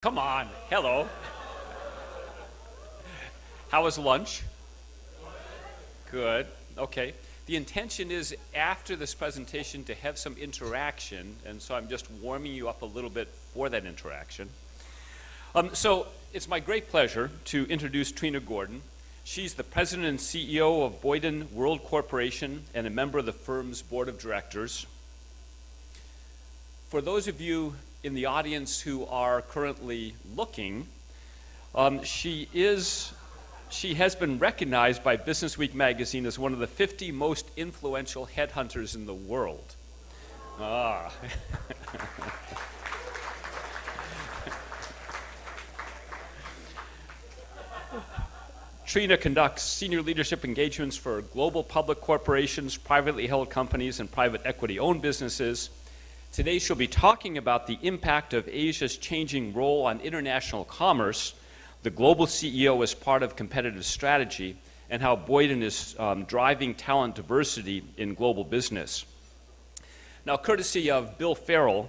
Come on, hello. How was lunch? Good, okay. The intention is after this presentation to have some interaction, and so I'm just warming you up a little bit for that interaction. So it's my great pleasure to introduce Trina Gordon. She's the president and CEO of Boyden World Corporation and a member of the firm's board of directors. For those of you in the audience who are currently looking, she has been recognized by Business Week magazine as one of the 50 most influential headhunters in the world. Trina conducts senior leadership engagements for global public corporations, privately held companies, and private equity-owned businesses. Today she'll be talking about the impact of Asia's changing role on international commerce, the global CEO as part of competitive strategy, and how Boyden is driving talent diversity in global business. Now, courtesy of Bill Farrell,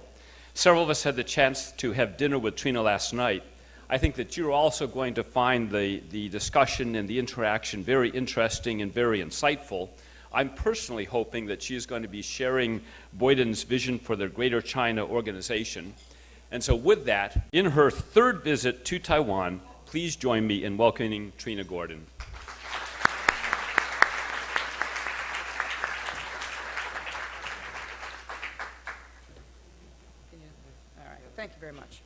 several of us had the chance to have dinner with Trina last night. I think that you're also going to find the discussion and the interaction very interesting and very insightful. I'm personally hoping that she is going to be sharing Boyden's vision for the Greater China organization. And so with that, in her third visit to Taiwan, please join me in welcoming Trina Gordon. All right, thank you very much.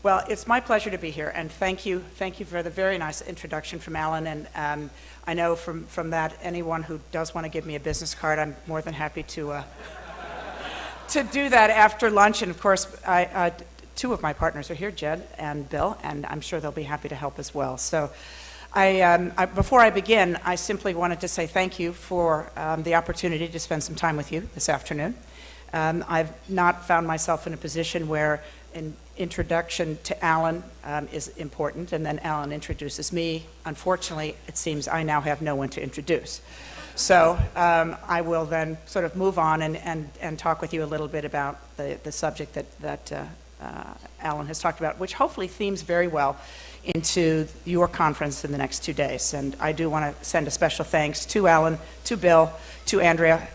Well, it's my pleasure to be here, and thank you for the very nice introduction from Alan. And I know from that, anyone who does want to give me a business card, I'm more than happy to do that after lunch. And of course, two of my partners are here, Jed and Bill, and I'm sure they'll be happy to help as well. So, before I begin, I simply wanted to say thank you for the opportunity to spend some time with you this afternoon. I've not found myself in a position where an introduction to Alan is important, and then Alan introduces me. Unfortunately, it seems I now have no one to introduce. So I will then sort of move on and talk with you a little bit about the subject that Alan has talked about, which hopefully themes very well into your conference in the next 2 days. And I do want to send a special thanks to Alan, to Bill, to Andrea.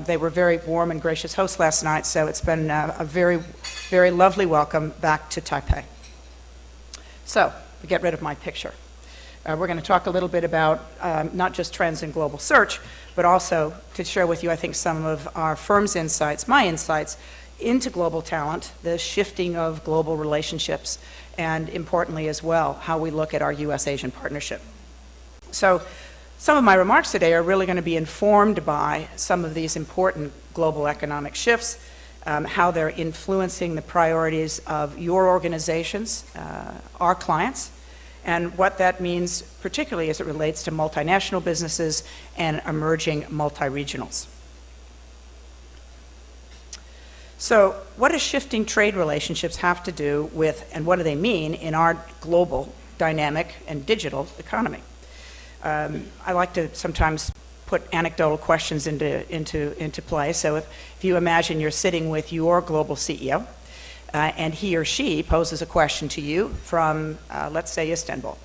They were very warm and gracious hosts last night, so it's been a very, very lovely welcome back to Taipei. So, to get rid of my picture. We're going to talk a little bit about not just trends in global search, but also to share with you, I think, some of our firm's insights, my insights, into global talent, the shifting of global relationships, and importantly as well, how we look at our U.S.-Asian partnership. So some of my remarks today are really going to be informed by some of these important global economic shifts, how they're influencing the priorities of your organizations, our clients, and what that means particularly as it relates to multinational businesses and emerging multi-regionals. So what does shifting trade relationships have to do with, and what do they mean in our global, dynamic, and digital economy? I like to sometimes put anecdotal questions into play. So if you imagine you're sitting with your global CEO, and he or she poses a question to you from, let's say, Istanbul.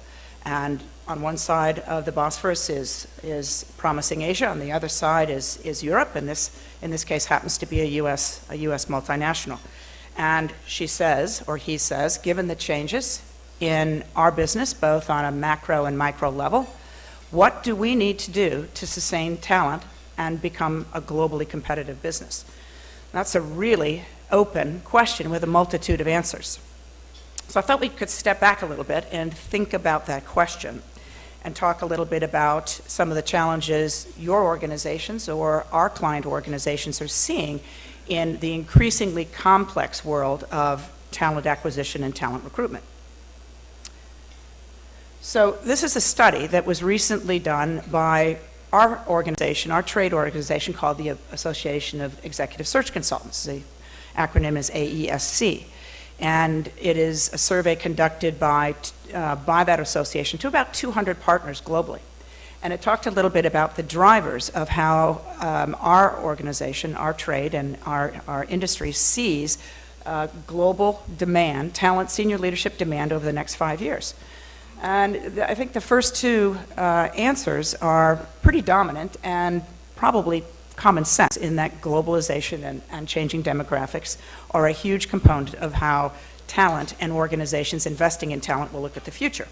And on one side of the Bosphorus is promising Asia, on the other side is Europe, and this, in this case, happens to be a US multinational. And she says, or he says, given the changes in our business, both on a macro and micro level, what do we need to do to sustain talent and become a globally competitive business? That's a really open question with a multitude of answers. So I thought we could step back a little bit and think about that question and talk a little bit about some of the challenges your organizations or our client organizations are seeing in the increasingly complex world of talent acquisition and talent recruitment. So this is a study that was recently done by our organization, our trade organization called the Association of Executive Search Consultants. The acronym is AESC. And it is a survey conducted by that association to about 200 partners globally. And it talked a little bit about the drivers of how our organization, our trade, and our industry sees global demand, talent, senior leadership demand over the next 5 years. And I think the first two answers are pretty dominant and probably common sense in that globalization and changing demographics are a huge component of how talent and organizations investing in talent will look at the future.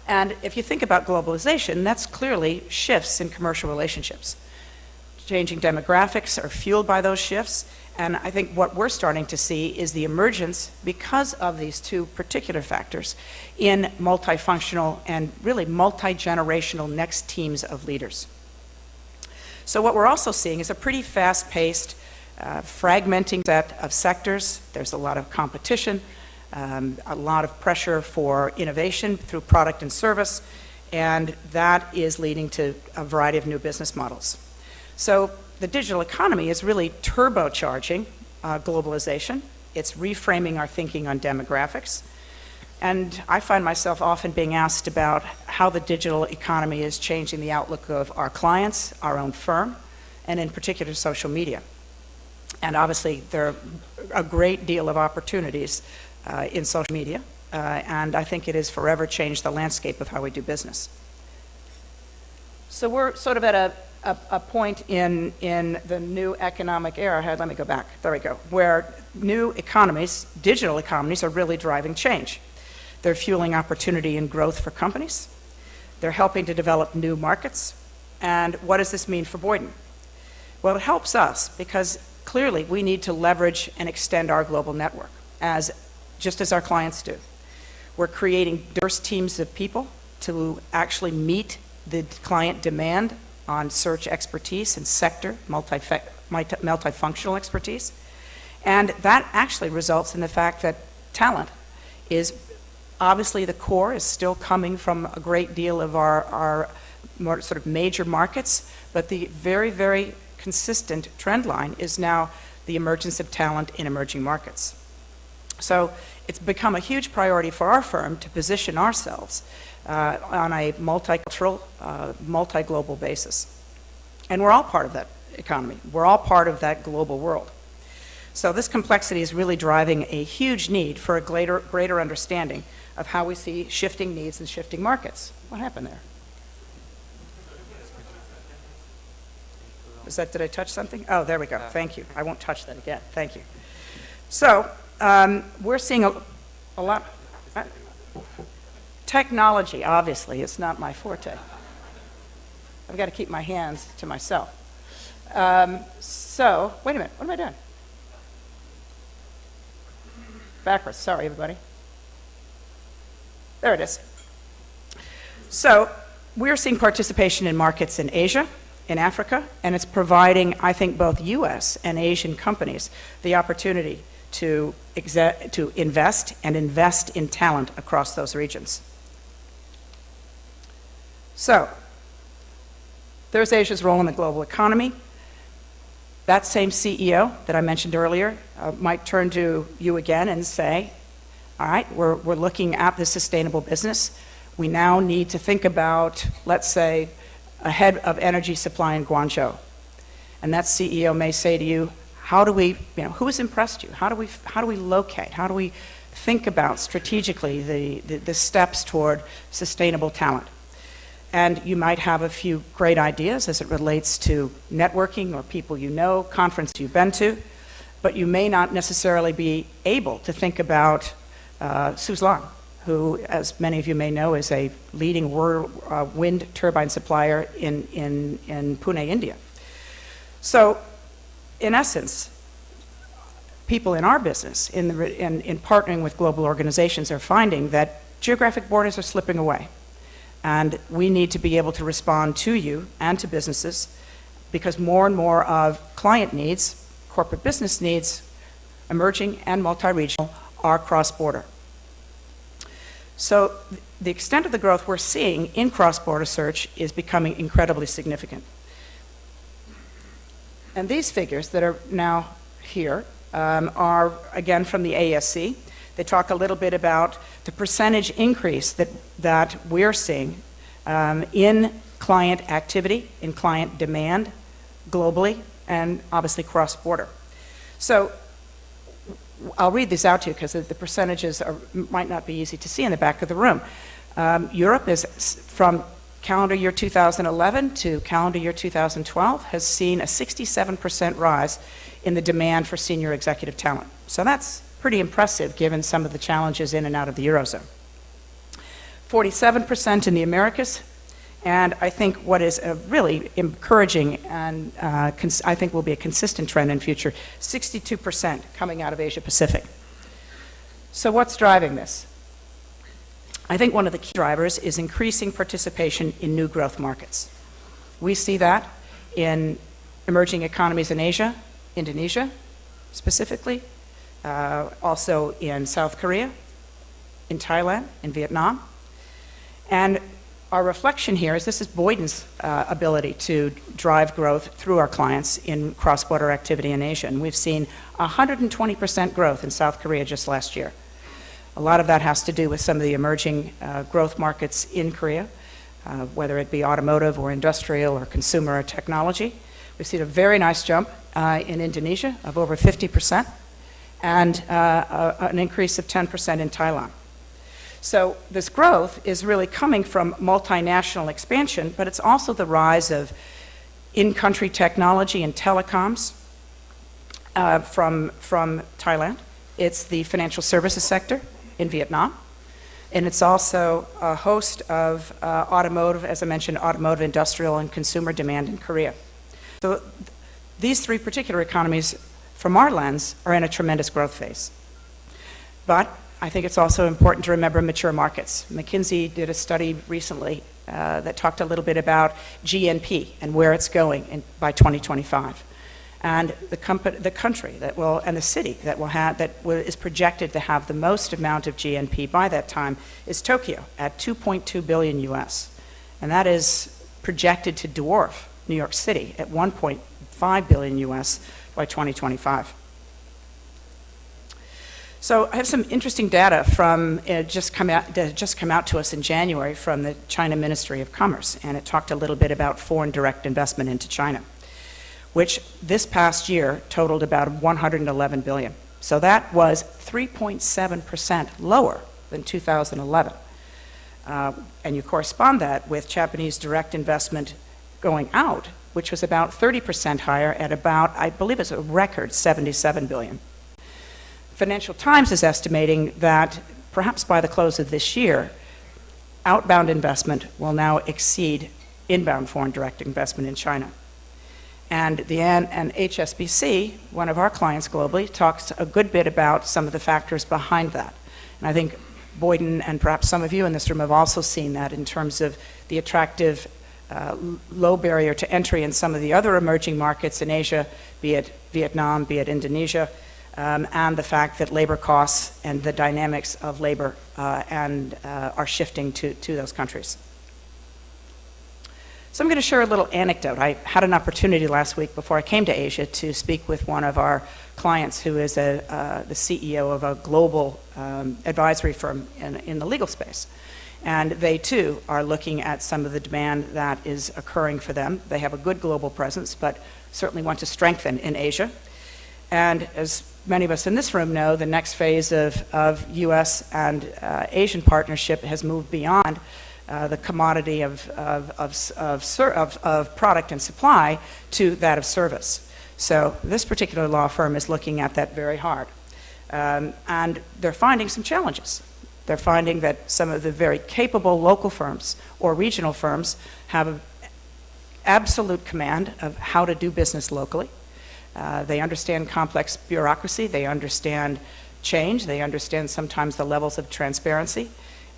And if you think about globalization, that's clearly shifts in commercial relationships. Changing demographics are fueled by those shifts, and I think what we're starting to see is the emergence, because of these two particular factors, in multifunctional and really multi-generational next teams of leaders. So what we're also seeing is a pretty fast-paced, fragmenting set of sectors. There's a lot of competition, a lot of pressure for innovation through product and service, and that is leading to a variety of new business models. So the digital economy is really turbocharging globalization. It's reframing our thinking on demographics. And I find myself often being asked about how the digital economy is changing the outlook of our clients, our own firm, and in particular social media. And obviously there are a great deal of opportunities in social media, and I think it has forever changed the landscape of how we do business. So we're sort of at a point in the new economic era, let me go back, there we go, where new economies, digital economies, are really driving change. They're fueling opportunity and growth for companies. They're helping to develop new markets. And what does this mean for Boyden? Well, it helps us because clearly we need to leverage and extend our global network, just as our clients do. We're creating diverse teams of people to actually meet the client demand on search expertise and sector, multifunctional expertise. And that actually results in the fact that talent is obviously the core is still coming from a great deal of our more sort of major markets, but the very, very consistent trend line is now the emergence of talent in emerging markets. So it's become a huge priority for our firm to position ourselves on a multicultural, multi-global basis. And we're all part of that economy. We're all part of that global world. So this complexity is really driving a huge need for a greater understanding of how we see shifting needs and shifting markets. What happened there? Did I touch something? Oh, there we go. Thank you. I won't touch that again. Thank you. So we're seeing a lot. Technology, obviously, is not my forte. I've got to keep my hands to myself. So, wait a minute. What am I doing? Backwards. Sorry, everybody. There it is. So, we're seeing participation in markets in Asia, in Africa, and it's providing, I think, both U.S. and Asian companies the opportunity to invest in talent across those regions. So, there's Asia's role in the global economy. That same CEO that I mentioned earlier might turn to you again and say, all right, we're looking at this sustainable business. We now need to think about, let's say, a head of energy supply in Guangzhou. And that CEO may say to you, how do we, who has impressed you? How do we locate? How do we think about strategically the steps toward sustainable talent? And you might have a few great ideas as it relates to networking or people you know, conference you've been to, but you may not necessarily be able to think about Suzlon, who, as many of you may know, is a leading wind turbine supplier in Pune, India. So, in essence, people in our business, in partnering with global organizations, are finding that geographic borders are slipping away. And we need to be able to respond to you and to businesses because more and more of client needs, corporate business needs, emerging and multi-regional, are cross-border. So the extent of the growth we're seeing in cross-border search is becoming incredibly significant. And these figures that are now here are, again, from the ASC. They talk a little bit about the percentage increase that we're seeing in client activity, in client demand globally, and obviously cross-border. So I'll read these out to you because the percentages might not be easy to see in the back of the room. Europe is, from calendar year 2011 to calendar year 2012, has seen a 67% rise in the demand for senior executive talent. So that's pretty impressive given some of the challenges in and out of the Eurozone. 47% in the Americas, and I think what is really encouraging and I think will be a consistent trend in future, 62% coming out of Asia Pacific. So what's driving this? I think one of the key drivers is increasing participation in new growth markets. We see that in emerging economies in Asia, Indonesia specifically, also in South Korea, in Thailand, in Vietnam. And our reflection here is this is Boyden's ability to drive growth through our clients in cross-border activity in Asia. And we've seen 120% growth in South Korea just last year. A lot of that has to do with some of the emerging growth markets in Korea, whether it be automotive or industrial or consumer or technology. We've seen a very nice jump in Indonesia of over 50% and an increase of 10% in Thailand. So this growth is really coming from multinational expansion, but it's also the rise of in-country technology and telecoms from Thailand. It's the financial services sector in Vietnam. And it's also a host of automotive, as I mentioned, automotive, industrial, and consumer demand in Korea. So these three particular economies, from our lens, are in a tremendous growth phase. But I think it's also important to remember mature markets. McKinsey did a study recently that talked a little bit about GNP and where it's going by 2025. And the country that will, and the city that will have, is projected to have the most amount of GNP by that time is Tokyo at 2.2 billion US. And that is projected to dwarf New York City at 1.5 billion US by 2025. So I have some interesting data from just come out to us in January from the China Ministry of Commerce, and it talked a little bit about foreign direct investment into China, which this past year totaled about 111 billion. So that was 3.7% lower than 2011. And you correspond that with Japanese direct investment going out, which was about 30% higher at about, I believe it's a record 77 billion. Financial Times is estimating that perhaps by the close of this year, outbound investment will now exceed inbound foreign direct investment in China. And HSBC, one of our clients globally, talks a good bit about some of the factors behind that. And I think Boyden and perhaps some of you in this room have also seen that in terms of the attractive low barrier to entry in some of the other emerging markets in Asia, be it Vietnam, be it Indonesia, and the fact that labor costs and the dynamics of labor are shifting to those countries. So I'm going to share a little anecdote. I had an opportunity last week before I came to Asia to speak with one of our clients who is the CEO of a global advisory firm in the legal space. And they too are looking at some of the demand that is occurring for them. They have a good global presence, but certainly want to strengthen in Asia. And as many of us in this room know, the next phase of US and Asian partnership has moved beyond the commodity of product and supply to that of service. So this particular law firm is looking at that very hard. And they're finding some challenges. They're finding that some of the very capable local firms or regional firms have an absolute command of how to do business locally. They understand complex bureaucracy, they understand change, they understand sometimes the levels of transparency.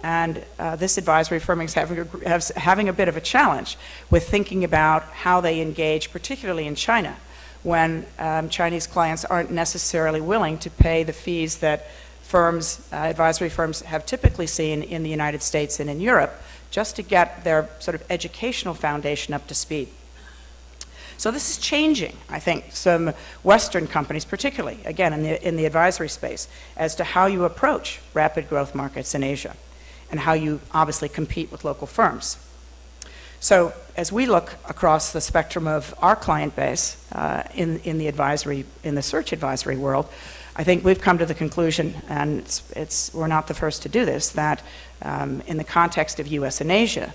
And this advisory firm is having a bit of a challenge with thinking about how they engage, particularly in China, when Chinese clients aren't necessarily willing to pay the fees that advisory firms have typically seen in the United States and in Europe, just to get their sort of educational foundation up to speed. So this is changing, I think, some Western companies, particularly, again, in the advisory space, as to how you approach rapid growth markets in Asia and how you obviously compete with local firms. So as we look across the spectrum of our client base in the search advisory world, I think we've come to the conclusion, and we're not the first to do this, that in the context of U.S. and Asia,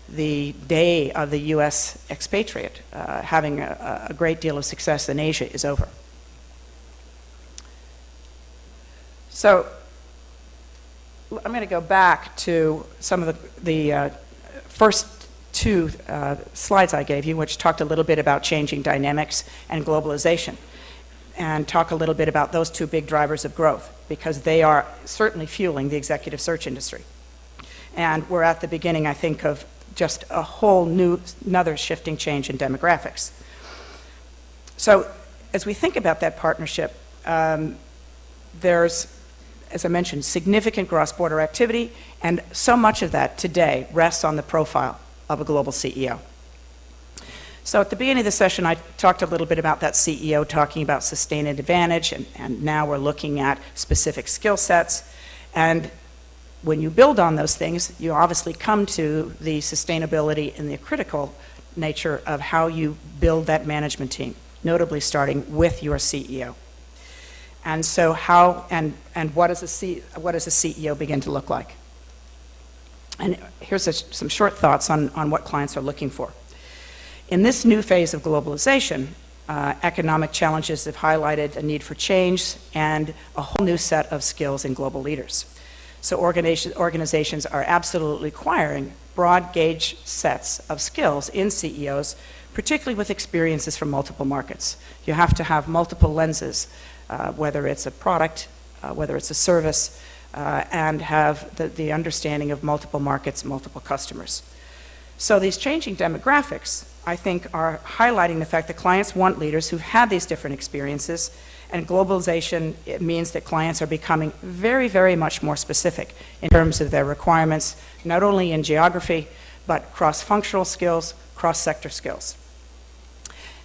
the day of the U.S. expatriate having a great deal of success in Asia is over. So I'm going to go back to some of the first two slides I gave you, which talked a little bit about changing dynamics and globalization, and talk a little bit about those two big drivers of growth, because they are certainly fueling the executive search industry. And we're at the beginning, I think, of just a whole another shifting change in demographics. So as we think about that partnership, there's, as I mentioned, significant cross-border activity, and so much of that today rests on the profile of a global CEO. So at the beginning of the session, I talked a little bit about that CEO talking about sustained advantage, and now we're looking at specific skill sets. And when you build on those things, you obviously come to the sustainability and the critical nature of how you build that management team, notably starting with your CEO. And so how, and what does a CEO begin to look like? And here's some short thoughts on what clients are looking for. In this new phase of globalization, economic challenges have highlighted a need for change and a whole new set of skills in global leaders. So organizations are absolutely requiring broad gauge sets of skills in CEOs, particularly with experiences from multiple markets. You have to have multiple lenses, whether it's a product, whether it's a service, and have the understanding of multiple markets, multiple customers. So these changing demographics, I think, are highlighting the fact that clients want leaders who've had these different experiences, and globalization, it means that clients are becoming very, very much more specific in terms of their requirements, not only in geography, but cross-functional skills, cross-sector skills.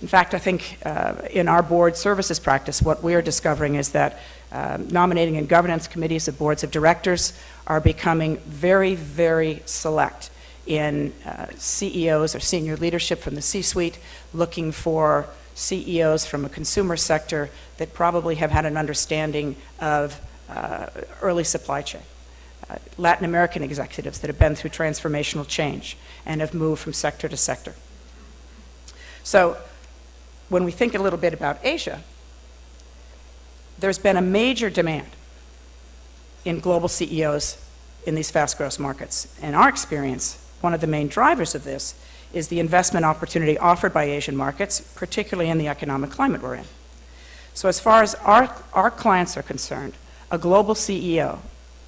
In fact, I think in our board services practice, what we're discovering is that nominating and governance committees of boards of directors are becoming very, very select in CEOs or senior leadership from the C-suite, looking for CEOs from a consumer sector that probably have had an understanding of early supply chain. Latin American executives that have been through transformational change and have moved from sector to sector. So when we think a little bit about Asia, there's been a major demand in global CEOs in these fast growth markets. In our experience, one of the main drivers of this is the investment opportunity offered by Asian markets, particularly in the economic climate we're in. So as far as our clients are concerned, a global CEO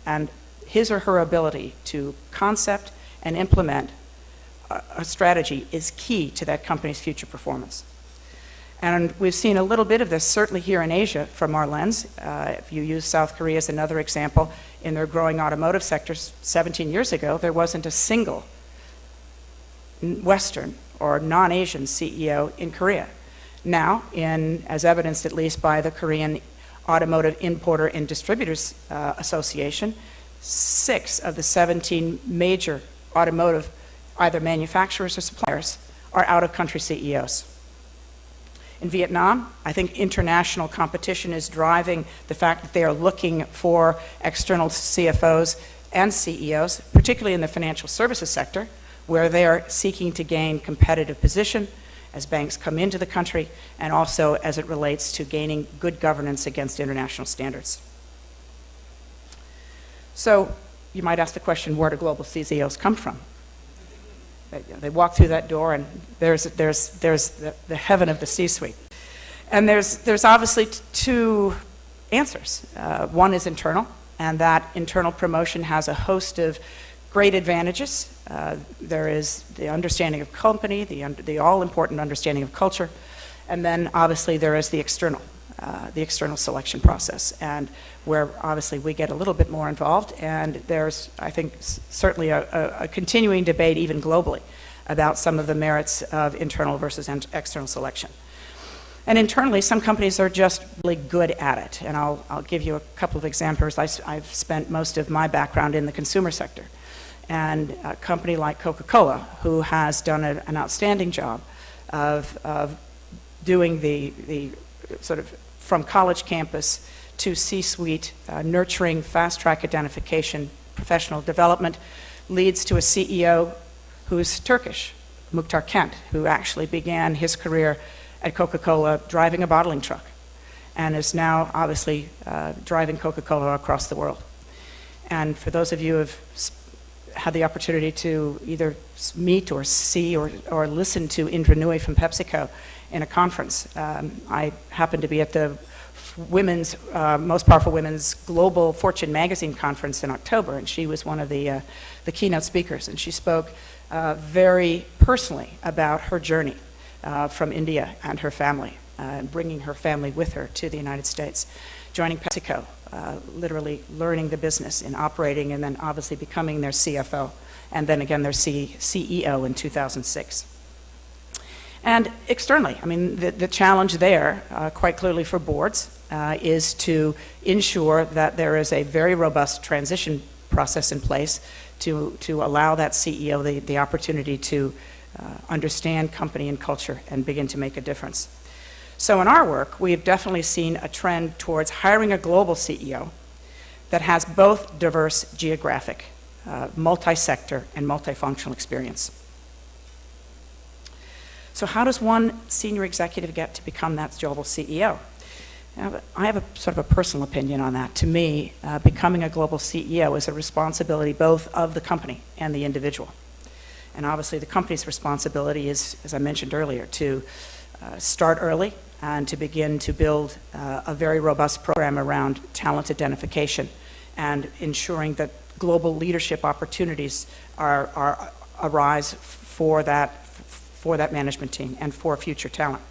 and his or her ability to concept and implement a strategy is key to that company's future performance. And we've seen a little bit of this, certainly here in Asia, from our lens. If you use South Korea as another example, in their growing automotive sectors 17 years ago, there wasn't a single Western or non-Asian CEO in Korea. Now, as evidenced at least by the Korean Automotive Importer and Distributors Association, 6 of the 17 major automotive, either manufacturers or suppliers, are out-of-country CEOs. In Vietnam, I think international competition is driving the fact that they are looking for external CFOs and CEOs, particularly in the financial services sector, where they are seeking to gain competitive position as banks come into the country, and also as it relates to gaining good governance against international standards. So you might ask the question, where do global CEOs come from? They walk through that door, and there's the heaven of the C-suite. And there's obviously two answers. One is internal, and that internal promotion has a host of great advantages. There is the understanding of company, the all-important understanding of culture, and then obviously there is the external selection process, and where obviously we get a little bit more involved, and there's, I think, certainly a continuing debate even globally about some of the merits of internal versus external selection. And internally, some companies are just really good at it, and I'll give you a couple of examples. I've spent most of my background in the consumer sector, and a company like Coca-Cola, who has done an outstanding job of doing the sort of from college campus to C-suite, nurturing fast-track identification, professional development, leads to a CEO who's Turkish, Mukhtar Kent, who actually began his career at Coca-Cola driving a bottling truck and is now obviously driving Coca-Cola across the world. And for those of you who have had the opportunity to either meet or see or listen to Indra Nooyi from PepsiCo in a conference, I happened to be at the Most Powerful Women's Global Fortune Magazine conference in October, and she was one of the keynote speakers, and she spoke very personally about her journey from India and her family, and bringing her family with her to the United States, joining PepsiCo, literally learning the business and operating, and then obviously becoming their CFO, and then again their CEO in 2006. And externally, I mean, the challenge there, quite clearly for boards, is to ensure that there is a very robust transition process in place to allow that CEO the opportunity to understand company and culture and begin to make a difference. So in our work, we've definitely seen a trend towards hiring a global CEO that has both diverse geographic, multi-sector, and multifunctional experience. So how does one senior executive get to become that global CEO? Now, I have a sort of a personal opinion on that. To me, becoming a global CEO is a responsibility both of the company and the individual. And obviously the company's responsibility is, as I mentioned earlier, to start early and to begin to build a very robust program around talent identification and ensuring that global leadership opportunities arise for that management team and for future talent.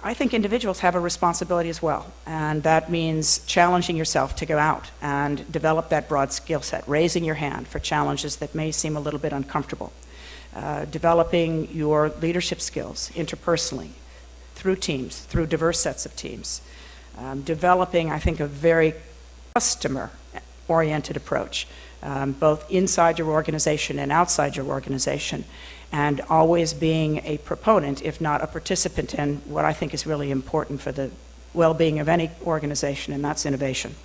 I think individuals have a responsibility as well, and that means challenging yourself to go out and develop that broad skill set, raising your hand for challenges that may seem a little bit uncomfortable, developing your leadership skills interpersonally, through teams, through diverse sets of teams, developing, I think, a very customer-oriented approach, both inside your organization and outside your organization, and always being a proponent, if not a participant, in what I think is really important for the well-being of any organization, and that's innovation.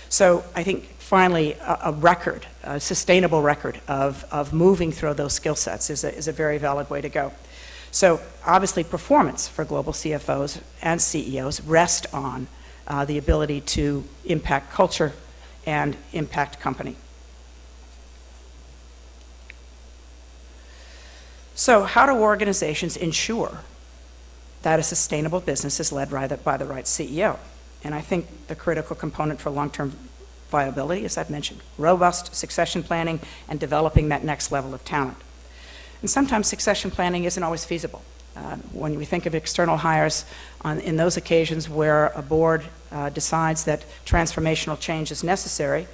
So I think finally a sustainable record of moving through those skill sets is a very valid way to go. So obviously performance for global CFOs and CEOs rest on the ability to impact culture and impact company. So how do organizations ensure that a sustainable business is led by the right CEO? And I think the critical component for long-term viability, as I've mentioned, robust succession planning and developing that next level of talent. And sometimes succession planning isn't always feasible. When we think of external hires in those occasions where a board decides that transformational change is necessary,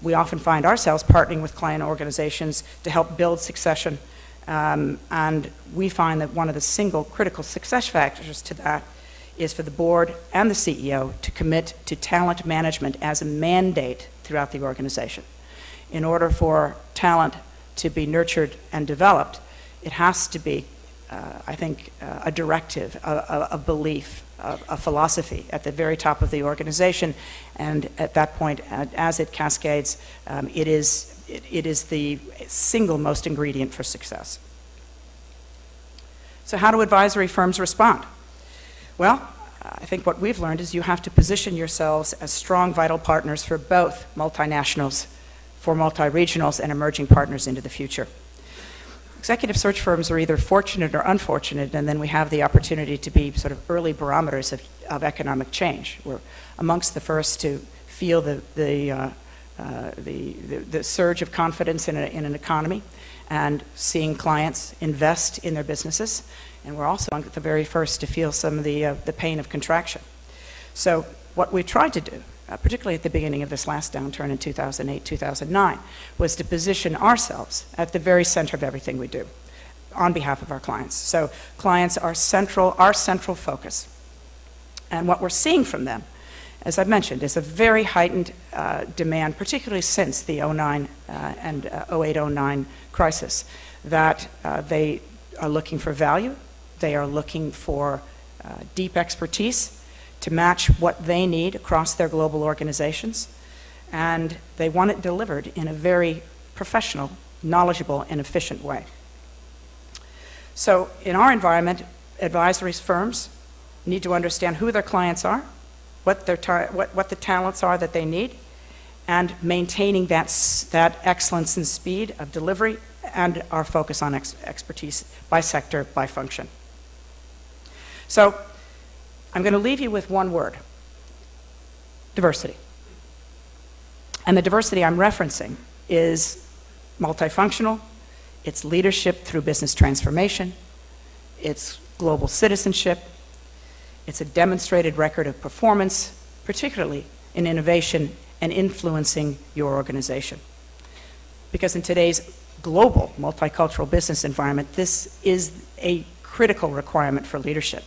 we often find ourselves partnering with client organizations to help build succession. And we find that one of the single critical success factors to that is for the board and the CEO to commit to talent management as a mandate throughout the organization. In order for talent to be nurtured and developed, it has to be, I think, a directive, a belief, a philosophy at the very top of the organization. And at that point, as it cascades, it is the single most ingredient for success. So how do advisory firms respond? Well, I think what we've learned is you have to position yourselves as strong, vital partners for both multinationals, for multi-regionals, and emerging partners into the future. Executive search firms are either fortunate or unfortunate, and then we have the opportunity to be sort of early barometers of economic change. We're amongst the first to feel the surge of confidence in an economy and seeing clients invest in their businesses. And we're also the very first to feel some of the pain of contraction. So what we tried to do, particularly at the beginning of this last downturn in 2008, 2009, was to position ourselves at the very center of everything we do on behalf of our clients. So clients are our central focus. And what we're seeing from them, as I've mentioned, is a very heightened demand, particularly since the 2009 and 2008-09 crisis, that they are looking for value, they are looking for deep expertise to match what they need across their global organizations, and they want it delivered in a very professional, knowledgeable, and efficient way. So in our environment, advisory firms need to understand who their clients are, what the talents are that they need, and maintaining that excellence and speed of delivery and our focus on expertise by sector, by function. So I'm going to leave you with one word: diversity. And the diversity I'm referencing is multifunctional, it's leadership through business transformation, it's global citizenship, it's a demonstrated record of performance, particularly in innovation and influencing your organization. Because in today's global multicultural business environment, this is a critical requirement for leadership.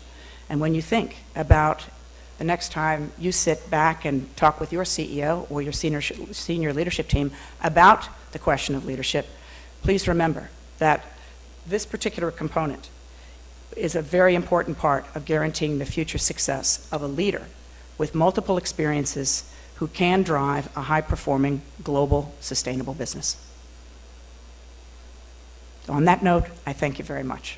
And when you think about the next time you sit back and talk with your CEO or your senior leadership team about the question of leadership, please remember that this particular component is a very important part of guaranteeing the future success of a leader with multiple experiences who can drive a high-performing, global, sustainable business. On that note, I thank you very much.